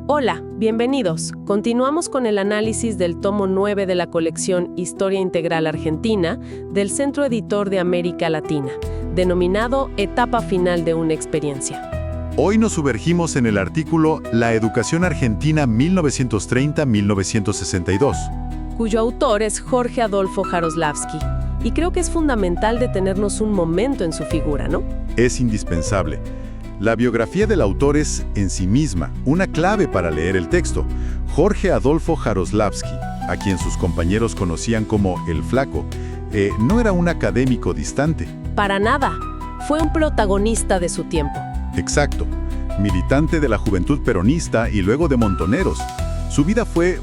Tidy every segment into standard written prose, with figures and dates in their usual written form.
Hola, bienvenidos. Continuamos con el análisis del tomo 9 de la colección Historia Integral Argentina del Centro Editor de América Latina, denominado Etapa Final de una Experiencia. Hoy nos sumergimos en el artículo La Educación Argentina 1930-1962, cuyo autor es Jorge Adolfo Jaroslavsky, y creo que es fundamental detenernos un momento en su figura, ¿no? Es indispensable. La biografía del autor es, en sí misma, una clave para leer el texto. Jorge Adolfo Jaroslavsky, a quien sus compañeros conocían como El Flaco, no era un académico distante. Para nada. Fue un protagonista de su tiempo. Exacto. Militante de la Juventud Peronista y luego de Montoneros. Su vida fue,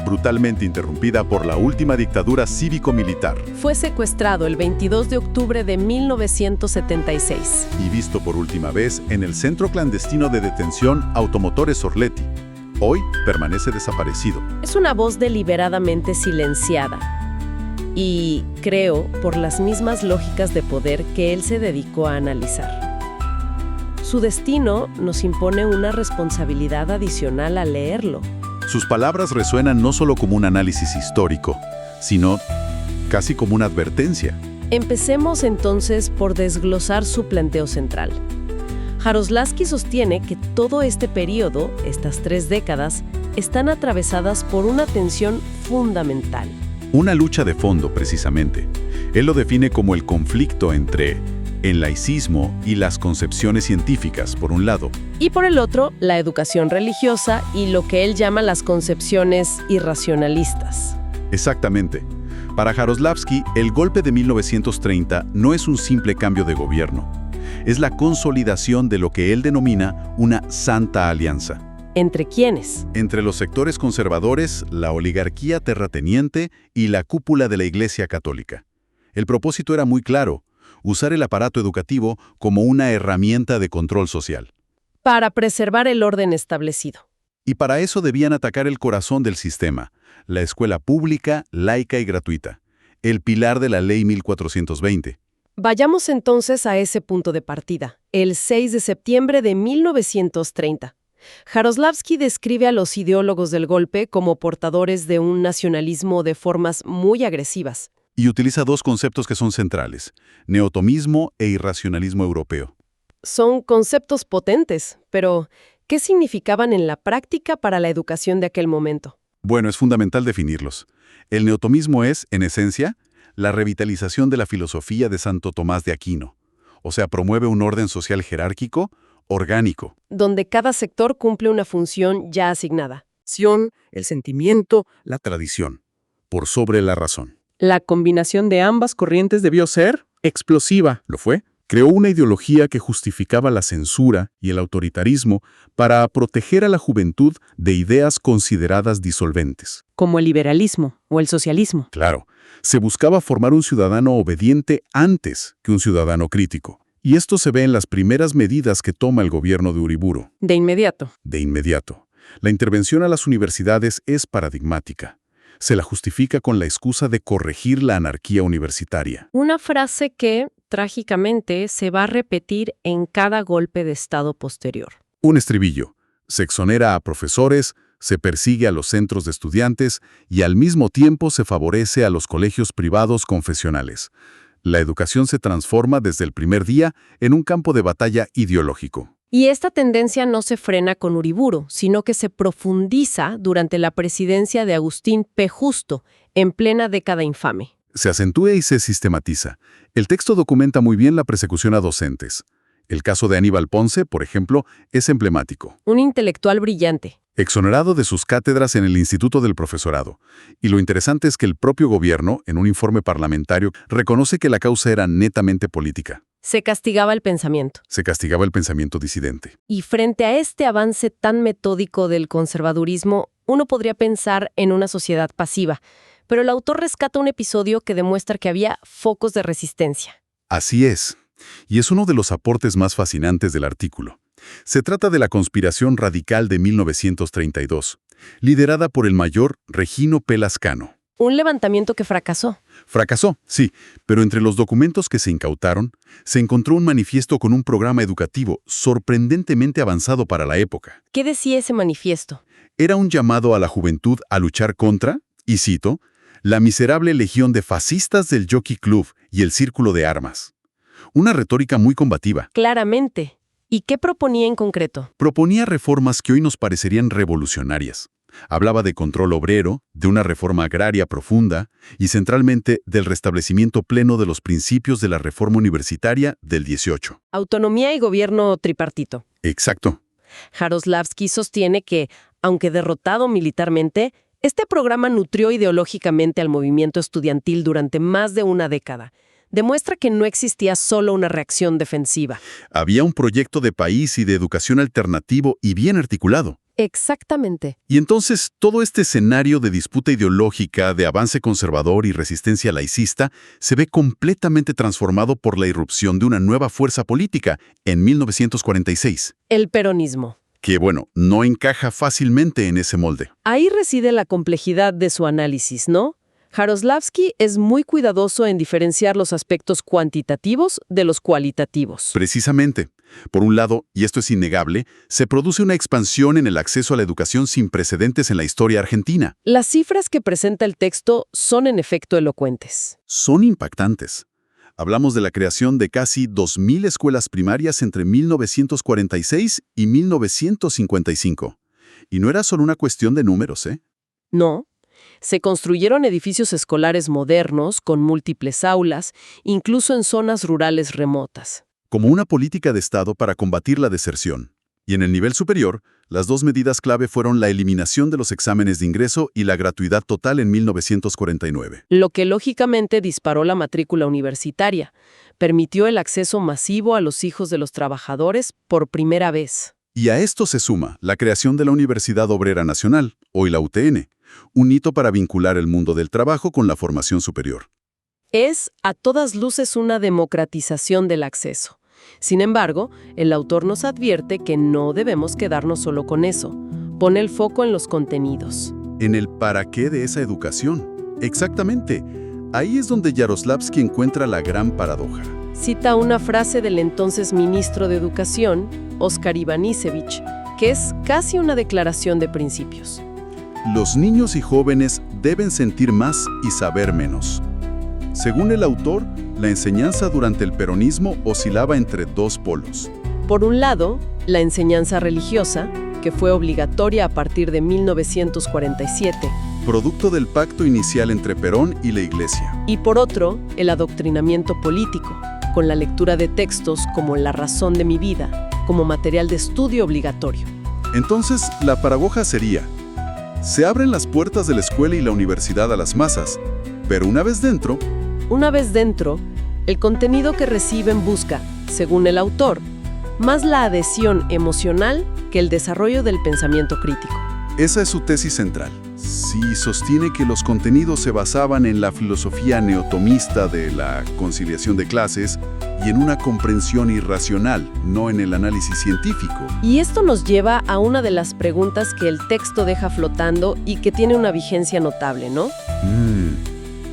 brutalmente interrumpida por la última dictadura cívico-militar. Fue secuestrado el 22 de octubre de 1976. Y visto por última vez en el centro clandestino de detención Automotores Orletti. Hoy permanece desaparecido. Es una voz deliberadamente silenciada. Y creo, por las mismas lógicas de poder que él se dedicó a analizar. Su destino nos impone una responsabilidad adicional al leerlo. Sus palabras resuenan no solo como un análisis histórico, sino casi como una advertencia. Empecemos entonces por desglosar su planteo central. Jaroslavsky sostiene que todo este periodo, estas 3 décadas, están atravesadas por una tensión fundamental. Una lucha de fondo, precisamente. Él lo define como el conflicto entre el laicismo y las concepciones científicas, por un lado. Y por el otro, la educación religiosa y lo que él llama las concepciones irracionalistas. Exactamente. Para Jaroslavsky, el golpe de 1930 no es un simple cambio de gobierno. Es la consolidación de lo que él denomina una santa alianza. ¿Entre quiénes? Entre los sectores conservadores, la oligarquía terrateniente y la cúpula de la Iglesia Católica. El propósito era muy claro: usar el aparato educativo como una herramienta de control social. Para preservar el orden establecido. Y para eso debían atacar el corazón del sistema, la escuela pública, laica y gratuita, el pilar de la Ley 1420. Vayamos entonces a ese punto de partida, el 6 de septiembre de 1930. Jaroslavsky describe a los ideólogos del golpe como portadores de un nacionalismo de formas muy agresivas. Y utiliza 2 conceptos que son centrales: neotomismo e irracionalismo europeo. Son conceptos potentes, pero ¿qué significaban en la práctica para la educación de aquel momento? Bueno, es fundamental definirlos. El neotomismo es, en esencia, la revitalización de la filosofía de Santo Tomás de Aquino. O sea, promueve un orden social jerárquico, orgánico. Donde cada sector cumple una función ya asignada. El sentimiento, La tradición, por sobre la razón. la combinación de ambas corrientes debió ser explosiva. ¿Lo fue? Creó una ideología que justificaba la censura y el autoritarismo para proteger a la juventud de ideas consideradas disolventes. Como el liberalismo o el socialismo. Claro, se buscaba formar un ciudadano obediente antes que un ciudadano crítico. Y esto se ve en las primeras medidas que toma el gobierno de Uriburu. De inmediato. De inmediato. La intervención a las universidades es paradigmática. Se la justifica con la excusa de corregir la anarquía universitaria. Una frase que, trágicamente, se va a repetir en cada golpe de Estado posterior. Un estribillo. Se exonera a profesores, se persigue a los centros de estudiantes y al mismo tiempo se favorece a los colegios privados confesionales. La educación se transforma desde el primer día en un campo de batalla ideológico. Y esta tendencia no se frena con Uriburu, sino que se profundiza durante la presidencia de Agustín P. Justo, en plena década infame. Se acentúa y se sistematiza. El texto documenta muy bien la persecución a docentes. El caso de Aníbal Ponce, por ejemplo, es emblemático. Un intelectual brillante. Exonerado de sus cátedras en el Instituto del Profesorado. Y lo interesante es que el propio gobierno, en un informe parlamentario, reconoce que la causa era netamente política. Se castigaba el pensamiento. Se castigaba el pensamiento disidente. Y frente a este avance tan metódico del conservadurismo, uno podría pensar en una sociedad pasiva. Pero el autor rescata un episodio que demuestra que había focos de resistencia. Así es. Y es uno de los aportes más fascinantes del artículo. Se trata de la conspiración radical de 1932, liderada por el mayor Regino P. Lascano. Un levantamiento que fracasó. Fracasó, sí, pero entre los documentos que se incautaron, se encontró un manifiesto con un programa educativo sorprendentemente avanzado para la época. ¿Qué decía ese manifiesto? Era un llamado a la juventud a luchar contra, y cito, la miserable legión de fascistas del Jockey Club y el Círculo de Armas. Una retórica muy combativa. Claramente. ¿Y qué proponía en concreto? Proponía reformas que hoy nos parecerían revolucionarias. Hablaba de control obrero, de una reforma agraria profunda y centralmente del restablecimiento pleno de los principios de la reforma universitaria del 18. Autonomía y gobierno tripartito. Exacto. Jaroslavsky sostiene que, aunque derrotado militarmente, este programa nutrió ideológicamente al movimiento estudiantil durante más de una década. Demuestra que no existía solo una reacción defensiva. Había un proyecto de país y de educación alternativo y bien articulado. Exactamente. Y entonces, todo este escenario de disputa ideológica, de avance conservador y resistencia laicista, se ve completamente transformado por la irrupción de una nueva fuerza política en 1946. El peronismo. Que, bueno, no encaja fácilmente en ese molde. Ahí reside la complejidad de su análisis, ¿no? Jaroslavsky es muy cuidadoso en diferenciar los aspectos cuantitativos de los cualitativos. Precisamente. Por un lado, y esto es innegable, se produce una expansión en el acceso a la educación sin precedentes en la historia argentina. Las cifras que presenta el texto son en efecto elocuentes. Son impactantes. Hablamos de la creación de casi 2.000 escuelas primarias entre 1946 y 1955. Y no era solo una cuestión de números, ¿eh? No. Se construyeron edificios escolares modernos con múltiples aulas, incluso en zonas rurales remotas. Como una política de Estado para combatir la deserción. Y en el nivel superior, las dos medidas clave fueron la eliminación de los exámenes de ingreso y la gratuidad total en 1949. Lo que lógicamente disparó la matrícula universitaria, permitió el acceso masivo a los hijos de los trabajadores por primera vez. Y a esto se suma la creación de la Universidad Obrera Nacional, hoy la UTN, un hito para vincular el mundo del trabajo con la formación superior. Es, a todas luces, una democratización del acceso. Sin embargo, el autor nos advierte que no debemos quedarnos solo con eso. Pone el foco en los contenidos. En el para qué de esa educación. Exactamente. Ahí es donde Jaroslavsky encuentra la gran paradoja. Cita una frase del entonces ministro de Educación, Óscar Ivanišević, que es casi una declaración de principios. Los niños y jóvenes deben sentir más y saber menos. Según el autor, la enseñanza durante el peronismo oscilaba entre dos polos. Por un lado, la enseñanza religiosa, que fue obligatoria a partir de 1947. Producto del pacto inicial entre Perón y la Iglesia. Y por otro, el adoctrinamiento político, con la lectura de textos como La razón de mi vida, como material de estudio obligatorio. Entonces, la paradoja sería: se abren las puertas de la escuela y la universidad a las masas, pero una vez dentro, el contenido que reciben busca, según el autor, más la adhesión emocional que el desarrollo del pensamiento crítico. Esa es su tesis central. Sí, sostiene que los contenidos se basaban en la filosofía neotomista de la conciliación de clases y en una comprensión irracional, no en el análisis científico. Y esto nos lleva a una de las preguntas que el texto deja flotando y que tiene una vigencia notable, ¿no?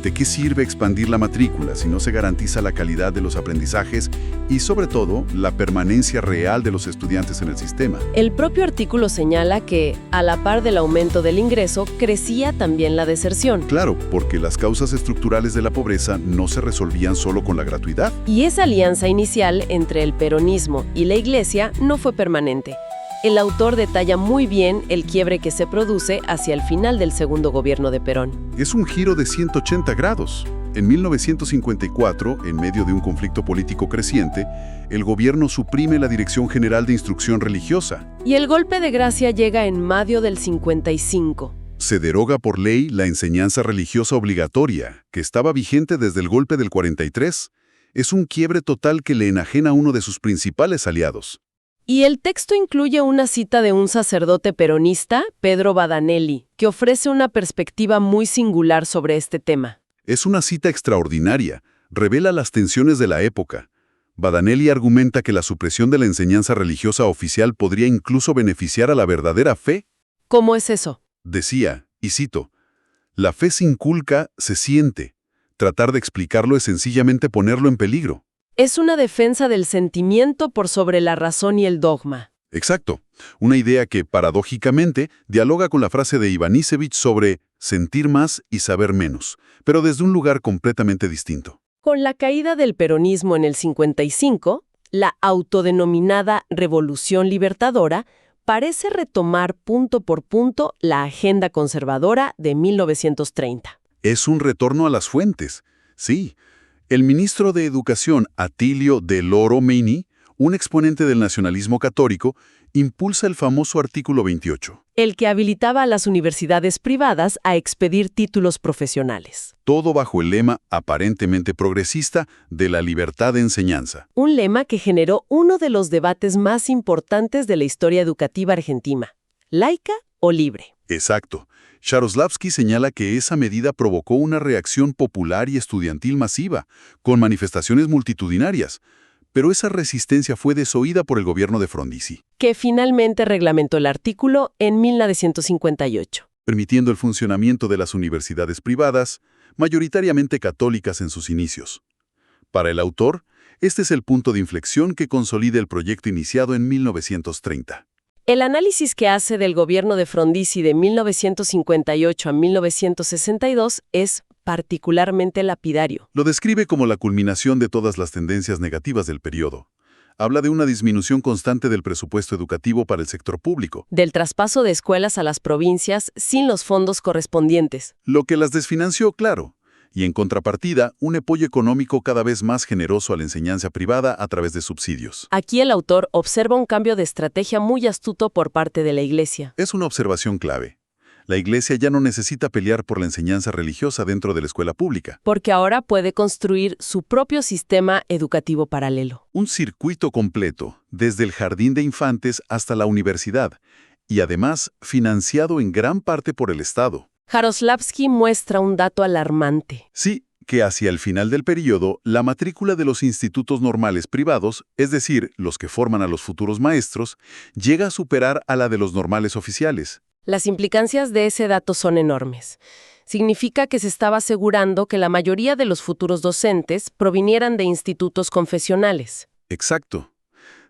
¿De qué sirve expandir la matrícula si no se garantiza la calidad de los aprendizajes y, sobre todo, la permanencia real de los estudiantes en el sistema? El propio artículo señala que, a la par del aumento del ingreso, crecía también la deserción. Claro, porque las causas estructurales de la pobreza no se resolvían solo con la gratuidad. Y esa alianza inicial entre el peronismo y la Iglesia no fue permanente. El autor detalla muy bien el quiebre que se produce hacia el final del segundo gobierno de Perón. Es un giro de 180 grados. En 1954, en medio de un conflicto político creciente, el gobierno suprime la Dirección General de Instrucción Religiosa. Y el golpe de gracia llega en mayo del 55. Se deroga por ley la enseñanza religiosa obligatoria, que estaba vigente desde el golpe del 43. Es un quiebre total que le enajena a uno de sus principales aliados. Y el texto incluye una cita de un sacerdote peronista, Pedro Badanelli, que ofrece una perspectiva muy singular sobre este tema. Es una cita extraordinaria, revela las tensiones de la época. Badanelli argumenta que la supresión de la enseñanza religiosa oficial podría incluso beneficiar a la verdadera fe. ¿Cómo es eso? Decía, y cito, La fe se inculca, se siente. Tratar de explicarlo es sencillamente ponerlo en peligro. Es una defensa del sentimiento por sobre la razón y el dogma. Exacto. Una idea que, paradójicamente, dialoga con la frase de Ivanišević sobre sentir más y saber menos, pero desde un lugar completamente distinto. Con la caída del peronismo en el 55, la autodenominada Revolución Libertadora parece retomar punto por punto la agenda conservadora de 1930. Es un retorno a las fuentes. Sí. El ministro de Educación, Attilio de Loro Meini, un exponente del nacionalismo católico, impulsa el famoso artículo 28. El que habilitaba a las universidades privadas a expedir títulos profesionales. Todo bajo el lema aparentemente progresista de la libertad de enseñanza. Un lema que generó uno de los debates más importantes de la historia educativa argentina. ¿Laica o libre? Exacto. Jaroslavsky señala que esa medida provocó una reacción popular y estudiantil masiva, con manifestaciones multitudinarias. Pero esa resistencia fue desoída por el gobierno de Frondizi, que finalmente reglamentó el artículo en 1958. permitiendo el funcionamiento de las universidades privadas, mayoritariamente católicas en sus inicios. Para el autor, este es el punto de inflexión que consolida el proyecto iniciado en 1930. El análisis que hace del gobierno de Frondizi de 1958 a 1962 es particularmente lapidario. Lo describe como la culminación de todas las tendencias negativas del periodo. Habla de una disminución constante del presupuesto educativo para el sector público, Del traspaso de escuelas a las provincias sin los fondos correspondientes. lo que las desfinanció, claro, y en contrapartida, un apoyo económico cada vez más generoso a la enseñanza privada a través de subsidios. Aquí el autor observa un cambio de estrategia muy astuto por parte de la Iglesia. Es una observación clave. La Iglesia ya no necesita pelear por la enseñanza religiosa dentro de la escuela pública. Porque ahora puede construir su propio sistema educativo paralelo. Un circuito completo, desde el jardín de infantes hasta la universidad, y además financiado en gran parte por el Estado. Jaroslavsky muestra un dato alarmante. Sí, que hacia el final del periodo, la matrícula de los institutos normales privados, es decir, los que forman a los futuros maestros, llega a superar a la de los normales oficiales. Las implicancias de ese dato son enormes. Significa que se estaba asegurando que la mayoría de los futuros docentes provinieran de institutos confesionales. Exacto.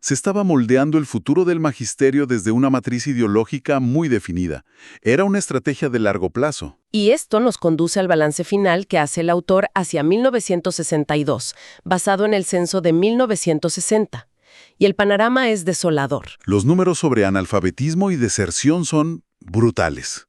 Se estaba moldeando el futuro del magisterio desde una matriz ideológica muy definida. Era una estrategia de largo plazo. Y esto nos conduce al balance final que hace el autor hacia 1962, basado en el censo de 1960. Y el panorama es desolador. Los números sobre analfabetismo y deserción son brutales.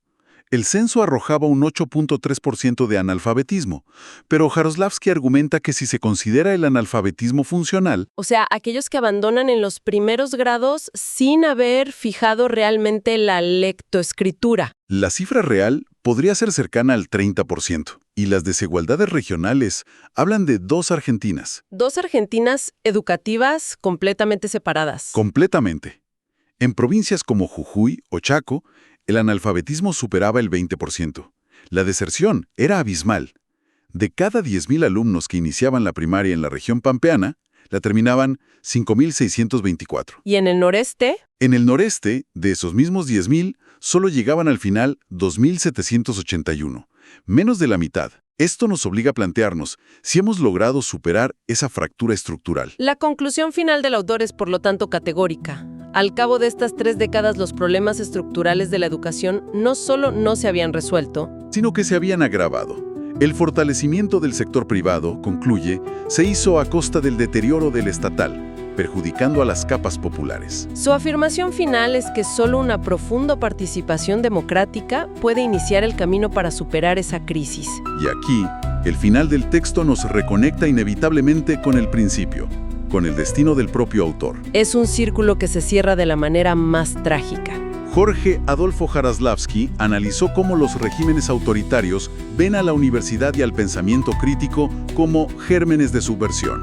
El censo arrojaba un 8.3% de analfabetismo, pero Jaroslavsky argumenta que si se considera el analfabetismo funcional, O sea, aquellos que abandonan en los primeros grados sin haber fijado realmente la lectoescritura. la cifra real podría ser cercana al 30%. Y las desigualdades regionales hablan de dos Argentinas. Dos Argentinas educativas completamente separadas. Completamente. En provincias como Jujuy o Chaco, el analfabetismo superaba el 20%. La deserción era abismal. De cada 10.000 alumnos que iniciaban la primaria en la región pampeana, la terminaban 5.624. ¿Y en el noreste? En el noreste, de esos mismos 10.000, solo llegaban al final 2.781, menos de la mitad. Esto nos obliga a plantearnos si hemos logrado superar esa fractura estructural. La conclusión final del autor es por lo tanto categórica. Al cabo de estas 3 décadas, los problemas estructurales de la educación no solo no se habían resuelto, Sino que se habían agravado. El fortalecimiento del sector privado, concluye, se hizo a costa del deterioro del estatal, perjudicando a las capas populares. su afirmación final es que solo una profunda participación democrática puede iniciar el camino para superar esa crisis. Y aquí, el final del texto nos reconecta inevitablemente con el principio, con el destino del propio autor. Es un círculo que se cierra de la manera más trágica. Jorge Adolfo Jaroslavsky analizó cómo los regímenes autoritarios ven a la universidad y al pensamiento crítico como gérmenes de subversión.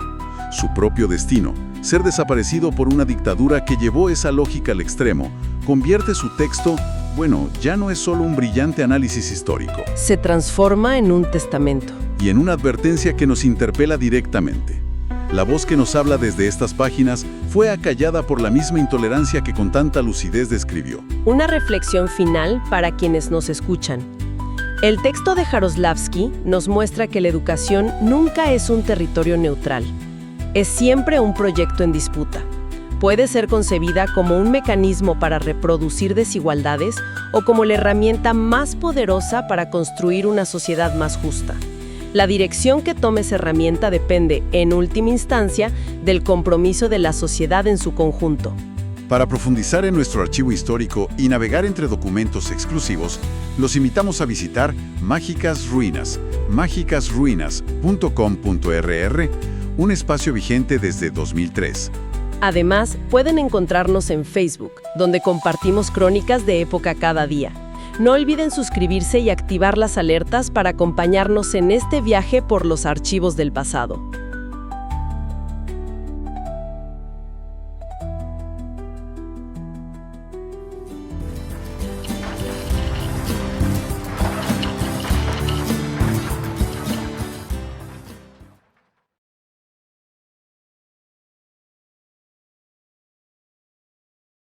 Su propio destino, ser desaparecido por una dictadura que llevó esa lógica al extremo, convierte su texto, ya no es solo un brillante análisis histórico, Se transforma en un testamento. y en una advertencia que nos interpela directamente. La voz que nos habla desde estas páginas fue acallada por la misma intolerancia que con tanta lucidez describió. Una reflexión final para quienes nos escuchan. El texto de Jaroslavsky nos muestra que la educación nunca es un territorio neutral. Es siempre un proyecto en disputa. Puede ser concebida como un mecanismo para reproducir desigualdades o como la herramienta más poderosa para construir una sociedad más justa. La dirección que tome esa herramienta depende, en última instancia, del compromiso de la sociedad en su conjunto. Para profundizar en nuestro archivo histórico y navegar entre documentos exclusivos, los invitamos a visitar Mágicas Ruinas, mágicasruinas.com.rr, un espacio vigente desde 2003. Además, pueden encontrarnos en Facebook, donde compartimos crónicas de época cada día. No olviden suscribirse y activar las alertas para acompañarnos en este viaje por los archivos del pasado.